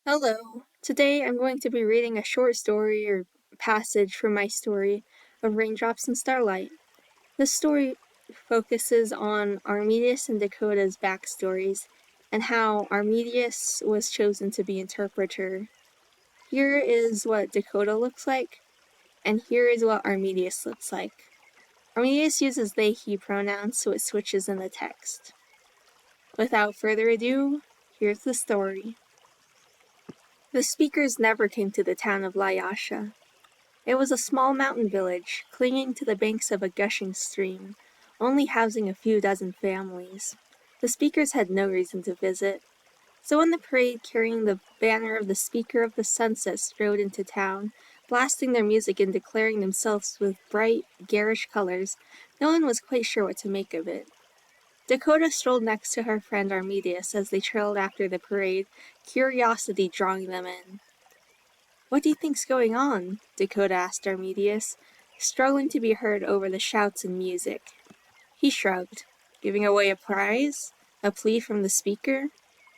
Hello. Today I'm going to be reading a short story or passage from my story of Raindrops and Starlight. This story focuses on Armedius and Dakota's backstories and how Armedius was chosen to be interpreter. Here is what Dakota looks like, and here is what Armedius looks like. Armedius uses they/he pronouns, so it switches in the text. Without further ado, here's the story. The speakers never came to the town of Lyasha. It was a small mountain village, clinging to the banks of a gushing stream, only housing a few dozen families. The speakers had no reason to visit. So when the parade carrying the banner of the Speaker of the Sunset strode into town, blasting their music and declaring themselves with bright, garish colors, no one was quite sure what to make of it. Dakota strolled next to her friend Armedius as they trailed after the parade, curiosity drawing them in. "What do you think's going on?" Dakota asked Armedius, struggling to be heard over the shouts and music. He shrugged. "Giving away a prize? A plea from the speaker?"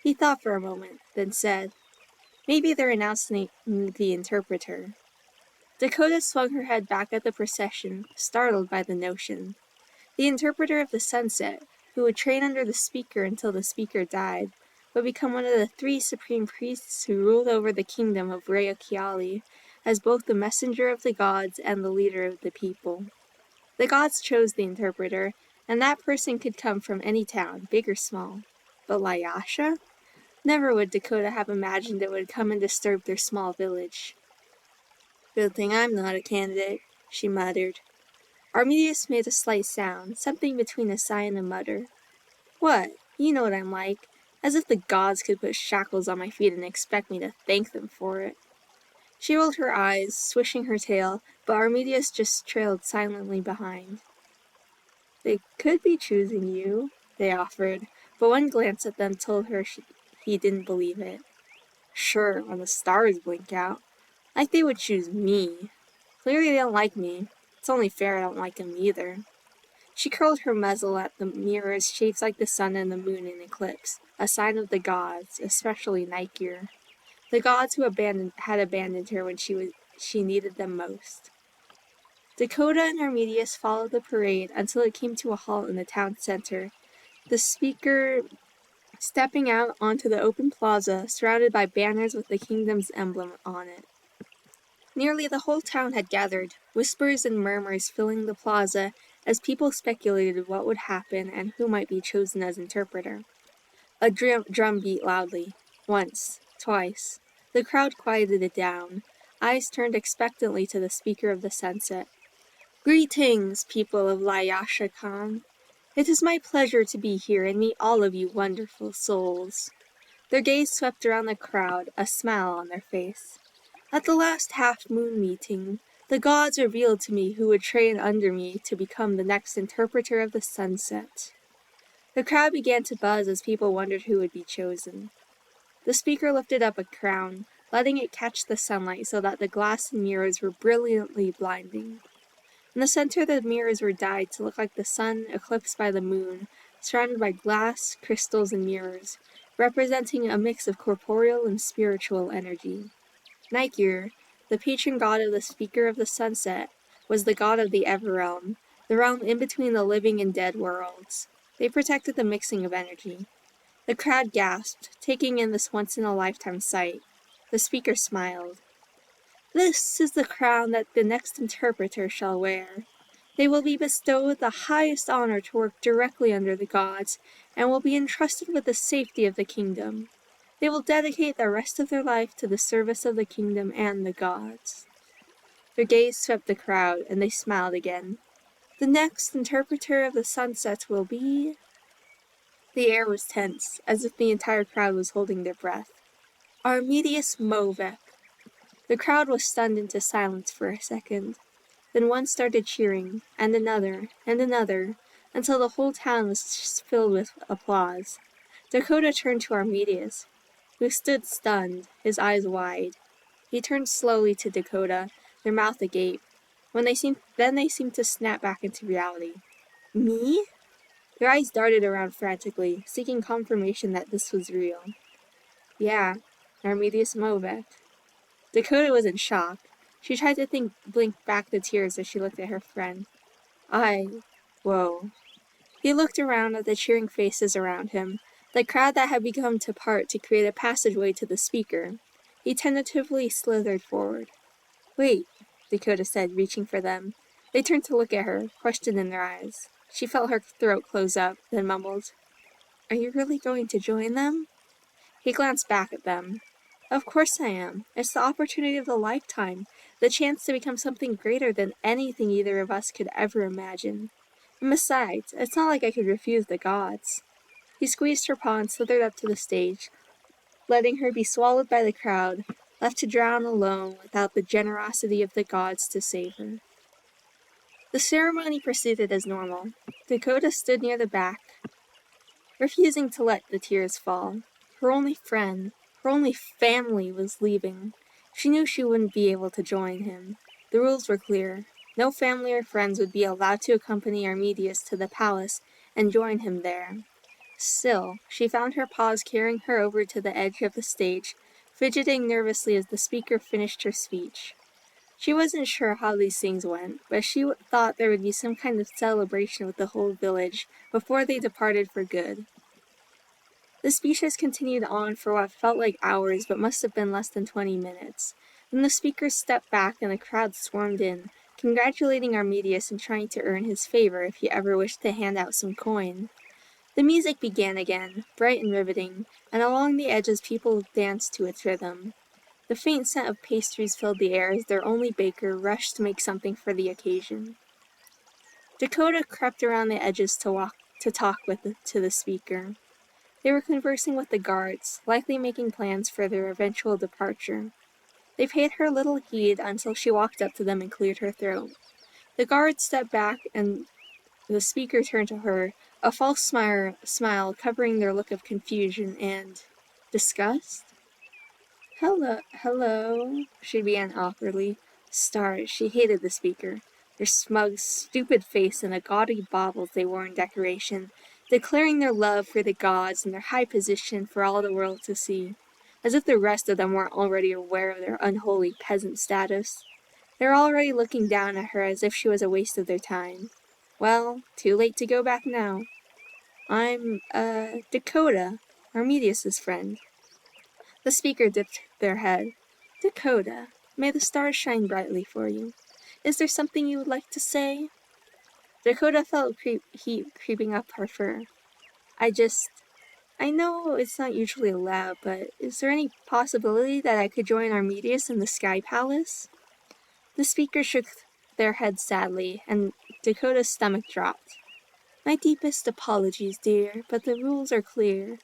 He thought for a moment, then said, "Maybe they're announcing the interpreter." Dakota swung her head back at the procession, startled by the notion. The interpreter of the sunset, who would train under the speaker until the speaker died, would become one of the three supreme priests who ruled over the kingdom of Reakiali, as both the messenger of the gods and the leader of the people. The gods chose the interpreter, and that person could come from any town, big or small. But Lyasha? Never would Dakota have imagined it would come and disturb their small village. "Good thing I'm not a candidate," she muttered. Armedius made a slight sound, something between a sigh and a mutter. "What? You know what I'm like. As if the gods could put shackles on my feet and expect me to thank them for it." She rolled her eyes, swishing her tail, but Armedius just trailed silently behind. "They could be choosing you," they offered, but one glance at them told her he didn't believe it. "Sure, when the stars blink out. Like they would choose me. Clearly they don't like me. It's only fair I don't like them either." She curled her muzzle at the mirrors shaped like the sun and the moon in eclipse, a sign of the gods, especially Nike, the gods who had abandoned her when she needed them most. Dakota and Armedius followed the parade until it came to a halt in the town center, the speaker stepping out onto the open plaza surrounded by banners with the kingdom's emblem on it. Nearly the whole town had gathered, whispers and murmurs filling the plaza as people speculated what would happen and who might be chosen as interpreter. A drum beat loudly. Once, twice. The crowd quieted it down. Eyes turned expectantly to the Speaker of the Sunset. "Greetings, people of Lyasha Khan. It is my pleasure to be here and meet all of you wonderful souls." Their gaze swept around the crowd, a smile on their face. "At the last half-moon meeting, the gods revealed to me who would train under me to become the next interpreter of the sunset." The crowd began to buzz as people wondered who would be chosen. The speaker lifted up a crown, letting it catch the sunlight so that the glass and mirrors were brilliantly blinding. In the center, the mirrors were dyed to look like the sun eclipsed by the moon, surrounded by glass, crystals, and mirrors, representing a mix of corporeal and spiritual energy. Nigir, the patron god of the Speaker of the Sunset, was the god of the Everrealm, the realm in between the living and dead worlds. They protected the mixing of energy. The crowd gasped, taking in this once-in-a-lifetime sight. The speaker smiled. "This is the crown that the next interpreter shall wear. They will be bestowed the highest honor to work directly under the gods, and will be entrusted with the safety of the kingdom. They will dedicate the rest of their life to the service of the kingdom and the gods." Their gaze swept the crowd, and they smiled again. "The next interpreter of the sunsets will be—" The air was tense, as if the entire crowd was holding their breath. "Armedius Movek." The crowd was stunned into silence for a second. Then one started cheering, and another, until the whole town was filled with applause. Dakota turned to Armedius, who stood stunned, his eyes wide. He turned slowly to Dakota, their mouth agape. Then they seemed to snap back into reality. "Me?" Their eyes darted around frantically, seeking confirmation that this was real. "Yeah, Armedius Movek. Dakota was in shock. She tried to blink back the tears as she looked at her friend. Whoa. He looked around at the cheering faces around him, the crowd that had begun to part to create a passageway to the speaker. He tentatively slithered forward. Wait, Dakota said, reaching for them. They turned to look at her, question in their eyes. She felt her throat close up, then mumbled, Are you really going to join them? He glanced back at them. Of course I am. It's the opportunity of a lifetime, the chance to become something greater than anything either of us could ever imagine. And besides, it's not like I could refuse the gods. He squeezed her paw and slithered up to the stage, letting her be swallowed by the crowd, left to drown alone without the generosity of the gods to save her. The ceremony proceeded as normal. Dakota stood near the back, refusing to let the tears fall. Her only friend, her only family was leaving. She knew she wouldn't be able to join him. The rules were clear. No family or friends would be allowed to accompany Armedius to the palace and join him there. Still, she found her paws carrying her over to the edge of the stage, fidgeting nervously as the speaker finished her speech. She wasn't sure how these things went, but she thought there would be some kind of celebration with the whole village before they departed for good. The speeches continued on for what felt like hours but must have been less than 20 minutes. Then the speakers stepped back and the crowd swarmed in, congratulating Armedius and trying to earn his favor if he ever wished to hand out some coin. The music began again, bright and riveting, and along the edges people danced to its rhythm. The faint scent of pastries filled the air as their only baker rushed to make something for the occasion. Dakota crept around the edges to talk to the speaker. They were conversing with the guards, likely making plans for their eventual departure. They paid her little heed until she walked up to them and cleared her throat. The guards stepped back and the speaker turned to her, a false smile covering their look of confusion and disgust. Hello, she began awkwardly. Stars, she hated the speaker. Their smug, stupid face and the gaudy baubles they wore in decoration, declaring their love for the gods and their high position for all the world to see, as if the rest of them weren't already aware of their unholy peasant status. They were already looking down at her as if she was a waste of their time. Well, too late to go back now. I'm, Dakota, Armedius' friend. The speaker dipped their head. Dakota, may the stars shine brightly for you. Is there something you would like to say? Dakota felt heat creeping up her fur. I know it's not usually allowed, but is there any possibility that I could join Armedius in the Sky Palace? The speaker shook their head sadly, and Dakota's stomach dropped. My deepest apologies, dear, but the rules are clear.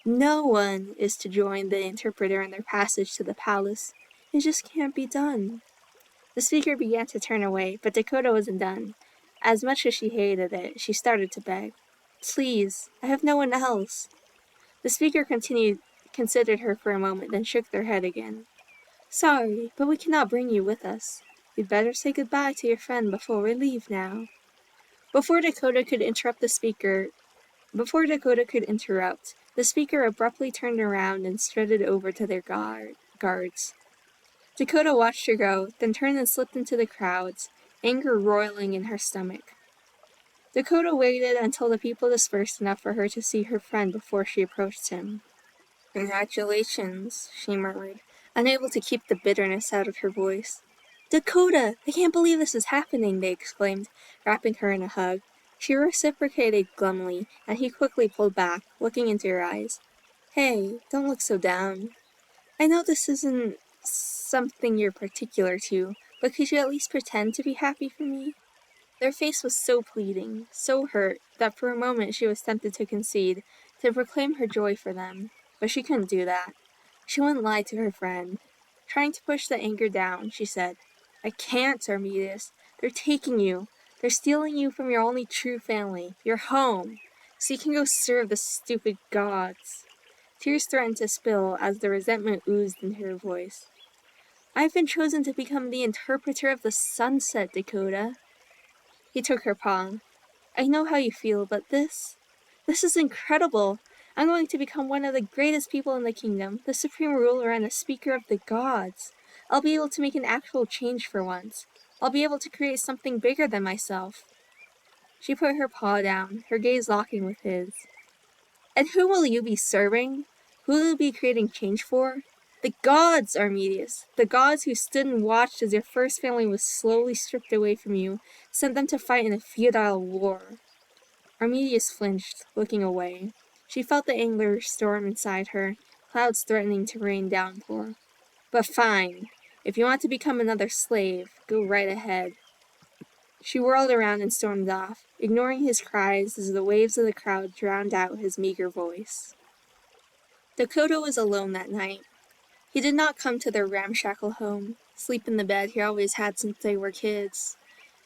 No one is to join the interpreter in their passage to the palace. It just can't be done. The speaker began to turn away, but Dakota wasn't done. As much as she hated it, she started to beg. Please, I have no one else. The speaker considered her for a moment, then shook their head again. Sorry, but we cannot bring you with us. You'd better say goodbye to your friend before we leave now. Before Dakota could interrupt, the speaker abruptly turned around and strutted over to their guards. Dakota watched her go, then turned and slipped into the crowds, anger roiling in her stomach. Dakota waited until the people dispersed enough for her to see her friend before she approached him. Congratulations, she murmured, unable to keep the bitterness out of her voice. Dakota, I can't believe this is happening, they exclaimed, wrapping her in a hug. She reciprocated glumly, and he quickly pulled back, looking into her eyes. Hey, don't look so down. I know this isn't something you're particular to, but could you at least pretend to be happy for me? Their face was so pleading, so hurt, that for a moment she was tempted to concede, to proclaim her joy for them. But she couldn't do that. She wouldn't lie to her friend. Trying to push the anger down, she said, I can't, Armedius. They're taking you. They're stealing you from your only true family, your home, so you can go serve the stupid gods. Tears threatened to spill as the resentment oozed in her voice. I've been chosen to become the interpreter of the sunset, Dakota. He took her paw. I know how you feel, but this is incredible. I'm going to become one of the greatest people in the kingdom, the supreme ruler and the speaker of the gods. I'll be able to make an actual change for once. I'll be able to create something bigger than myself." She put her paw down, her gaze locking with his. "And who will you be serving? Who will you be creating change for? The gods, Armedius. The gods who stood and watched as your first family was slowly stripped away from you, sent them to fight in a futile war." Armedius flinched, looking away. She felt the anger storm inside her, clouds threatening to rain downpour. "But fine. If you want to become another slave, go right ahead." She whirled around and stormed off, ignoring his cries as the waves of the crowd drowned out his meager voice. Dakota was alone that night. He did not come to their ramshackle home, sleep in the bed he always had since they were kids.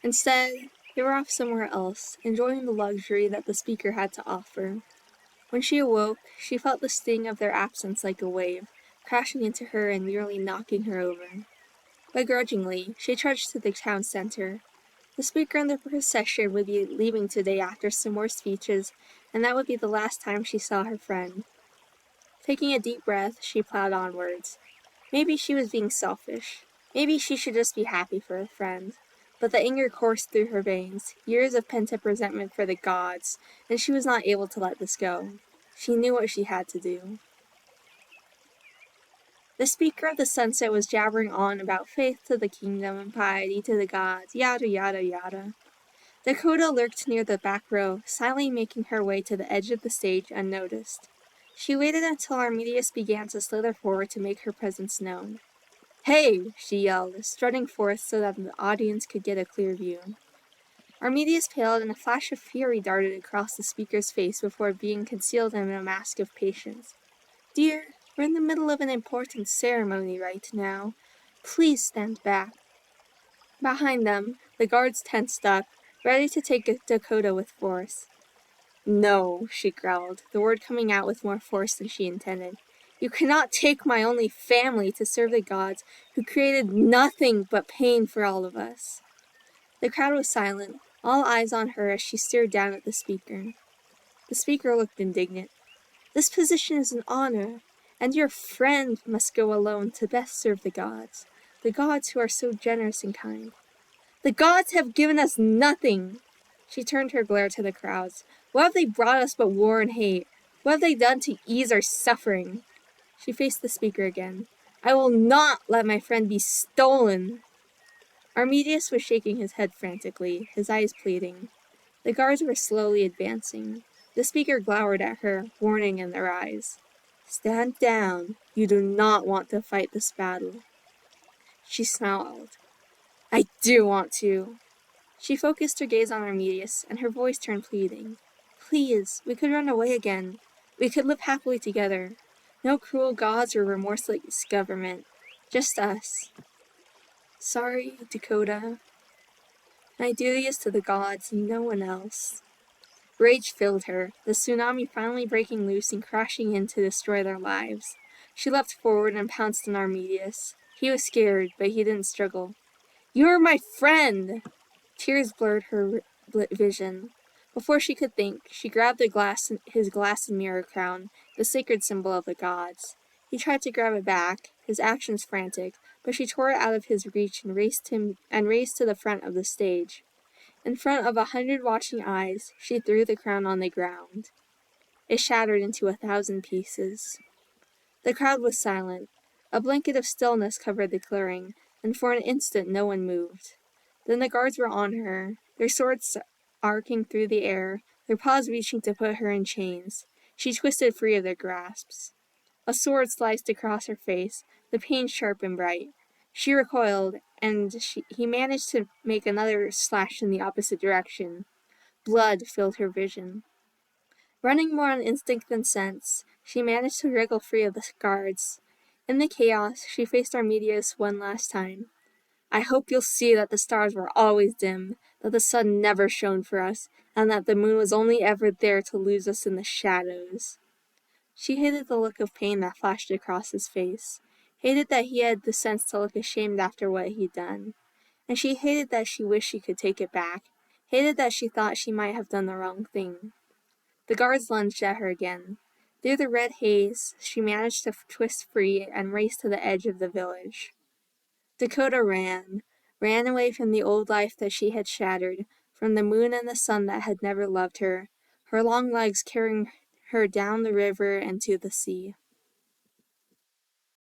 Instead, they were off somewhere else, enjoying the luxury that the speaker had to offer. When she awoke, she felt the sting of their absence like a wave, crashing into her and nearly knocking her over. Begrudgingly, she trudged to the town center. The speaker and the procession would be leaving today after some more speeches, and that would be the last time she saw her friend. Taking a deep breath, she plowed onwards. Maybe she was being selfish. Maybe she should just be happy for her friend. But the anger coursed through her veins, years of pent-up resentment for the gods, and she was not able to let this go. She knew what she had to do. The speaker of the sunset was jabbering on about faith to the kingdom and piety to the gods, yada yada yada. Dakota lurked near the back row, silently making her way to the edge of the stage unnoticed. She waited until Armedius began to slither forward to make her presence known. "Hey!" she yelled, strutting forth so that the audience could get a clear view. Armedius paled and a flash of fury darted across the speaker's face before being concealed in a mask of patience. "Dear, we're in the middle of an important ceremony right now. Please stand back." Behind them, the guards tensed up, ready to take Dakota with force. "No," she growled, the word coming out with more force than she intended. "You cannot take my only family to serve the gods who created nothing but pain for all of us." The crowd was silent, all eyes on her as she stared down at the speaker. The speaker looked indignant. "This position is an honor, and your friend must go alone to best serve the gods who are so generous and kind. The gods have given us nothing." She turned her glare to the crowds. "What have they brought us but war and hate? What have they done to ease our suffering?" She faced the speaker again. "I will not let my friend be stolen." Armedius was shaking his head frantically, his eyes pleading. The guards were slowly advancing. The speaker glowered at her, warning in their eyes. "Stand down. You do not want to fight this battle." She snarled. "I do want to." She focused her gaze on Armedius, and her voice turned pleading. "Please, we could run away again. We could live happily together. No cruel gods or remorseless government. Just us." "Sorry, Dakota. My duty is to the gods and no one else." Rage filled her, the tsunami finally breaking loose and crashing in to destroy their lives. She leapt forward and pounced on Armedius. He was scared, but he didn't struggle. "You're my friend!" Tears blurred her vision. Before she could think, she grabbed his glass and mirror crown, the sacred symbol of the gods. He tried to grab it back, his actions frantic, but she tore it out of his reach and raced to the front of the stage. In front of 100 watching eyes, she threw the crown on the ground. It shattered into 1,000 pieces. The crowd was silent. A blanket of stillness covered the clearing, and for an instant no one moved. Then the guards were on her, their swords arcing through the air, their paws reaching to put her in chains. She twisted free of their grasps. A sword sliced across her face, the pain sharp and bright. She recoiled, and he managed to make another slash in the opposite direction. Blood filled her vision. Running more on instinct than sense, she managed to wriggle free of the guards. In the chaos, she faced Armedius one last time. "I hope you'll see that the stars were always dim, that the sun never shone for us, and that the moon was only ever there to lose us in the shadows." She hated the look of pain that flashed across his face, hated that he had the sense to look ashamed after what he'd done, and she hated that she wished she could take it back, hated that she thought she might have done the wrong thing. The guards lunged at her again. Through the red haze, she managed to twist free and race to the edge of the village. Dakota ran away from the old life that she had shattered, from the moon and the sun that had never loved her, her long legs carrying her down the river and to the sea.